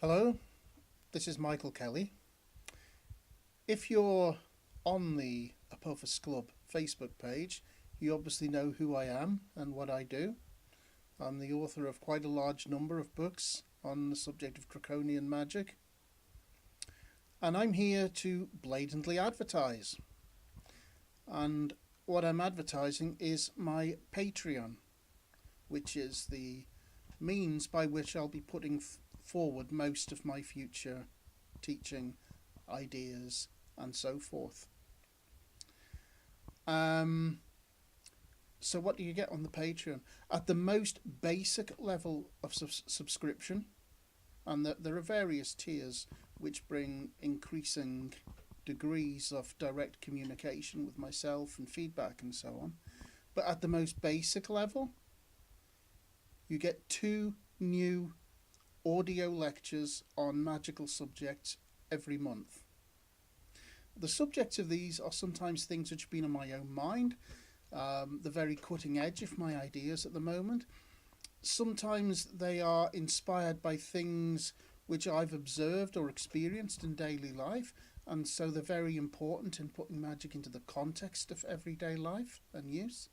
Hello, this is Michael Kelly. If you're on the Apophis Club Facebook page, you obviously know who I am and what I do. I'm the author of quite a large number of books on the subject of draconian magic, and I'm here to blatantly advertise. And what I'm advertising is my Patreon, which is the means by which I'll be putting forward most of my future teaching ideas and so forth. So what do you get on the Patreon? At the most basic level of subscription, and there are various tiers which bring increasing degrees of direct communication with myself and feedback and so on. But at the most basic level, you get 2 new audio lectures on magical subjects every month. The subjects of these are sometimes things which have been on my own mind, the very cutting edge of my ideas at the moment. Sometimes they are inspired by things which I've observed or experienced in daily life, and so they're very important in putting magic into the context of everyday life and use.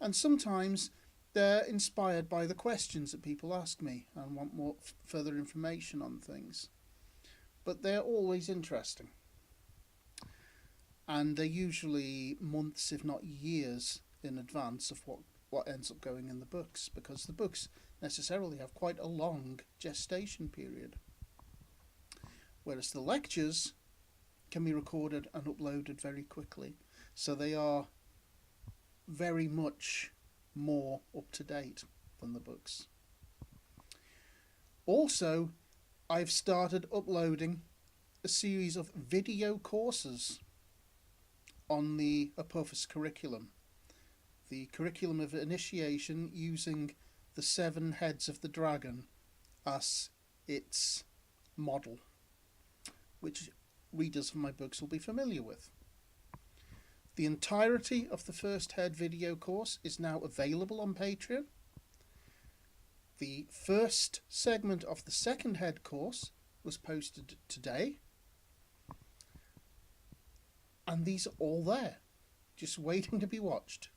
And sometimes they're inspired by the questions that people ask me and want more further information on things. But they're always interesting. And they're usually months, if not years, in advance of what ends up going in the books, because the books necessarily have quite a long gestation period. Whereas the lectures can be recorded and uploaded very quickly. So they are very much more up to date than the books. Also, I've started uploading a series of video courses on the Apophis curriculum, the curriculum of initiation, using the 7 heads of the dragon as its model, which readers of my books will be familiar with. The entirety of the first head video course is now available on Patreon. The first segment of the second head course was posted today. And these are all there, just waiting to be watched.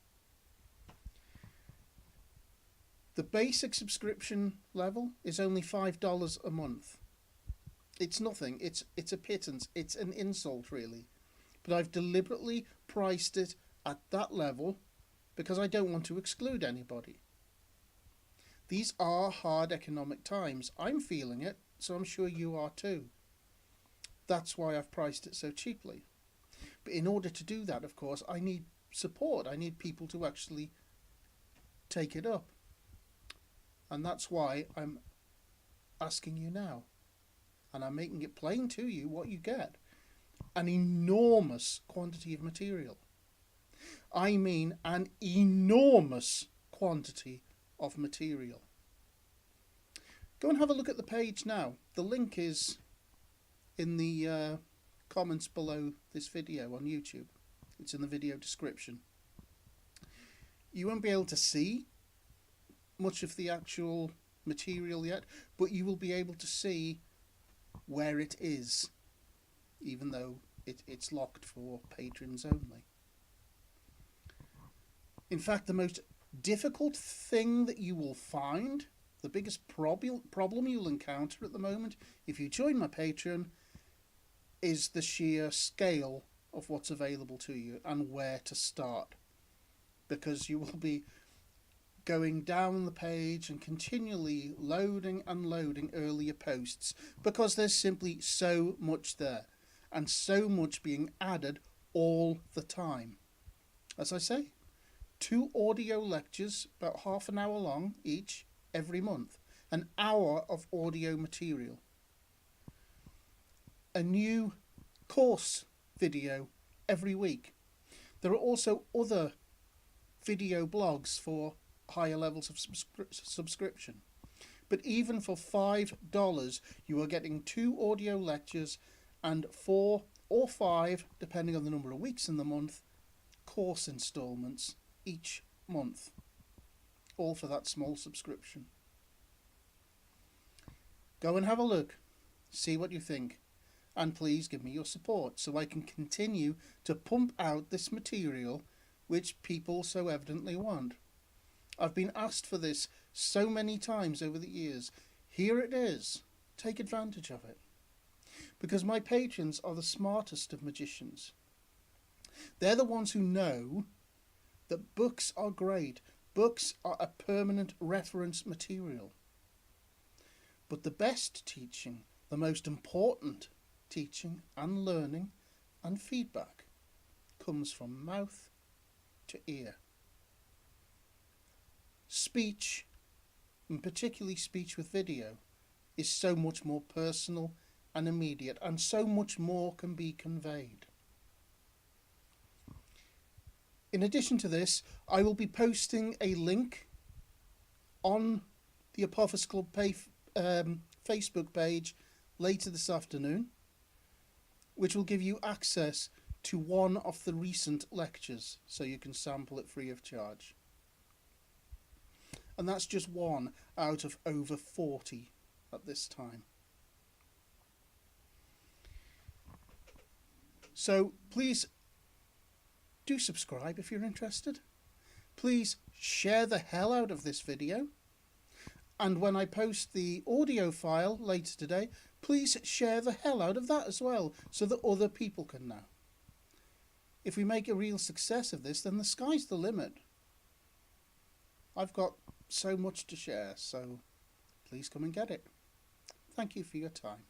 The basic subscription level is only $5 a month. It's nothing, it's a pittance, it's an insult really. But I've deliberately priced it at that level because I don't want to exclude anybody. These are hard economic times. I'm feeling it, so I'm sure you are too. That's why I've priced it so cheaply. But in order to do that, of course, I need support. I need people to actually take it up. And that's why I'm asking you now. And I'm making it plain to you what you get. An enormous quantity of material. I mean an enormous quantity of material. Go and have a look at the page now. The link is in the comments below this video on YouTube. It's in the video description. You won't be able to see much of the actual material yet, but you will be able to see where it is, even though it's locked for patrons only. In fact, the most difficult thing that you will find, the biggest problem you'll encounter at the moment if you join my Patreon, is the sheer scale of what's available to you and where to start. Because you will be going down the page and continually loading and loading earlier posts, because there's simply so much there and so much being added all the time. As I say, 2 audio lectures, about half an hour long each, every month. An hour of audio material. A new course video every week. There are also other video blogs for higher levels of subscription. But even for $5, you are getting 2 audio lectures and 4 or 5, depending on the number of weeks in the month, course installments each month. All for that small subscription. Go and have a look. See what you think. And please give me your support so I can continue to pump out this material which people so evidently want. I've been asked for this so many times over the years. Here it is. Take advantage of it. Because my patrons are the smartest of magicians. They're the ones who know that books are great. Books are a permanent reference material. But the best teaching, the most important teaching and learning and feedback comes from mouth to ear. Speech, and particularly speech with video, is so much more personal and immediate, and so much more can be conveyed. In addition to this, I will be posting a link on the Apophis Club Facebook page later this afternoon, which will give you access to one of the recent lectures, so you can sample it free of charge. And that's just one out of over 40 at this time. So please do subscribe if you're interested. Please share the hell out of this video. And when I post the audio file later today, please share the hell out of that as well, so that other people can know. If we make a real success of this, then the sky's the limit. I've got so much to share, so please come and get it. Thank you for your time.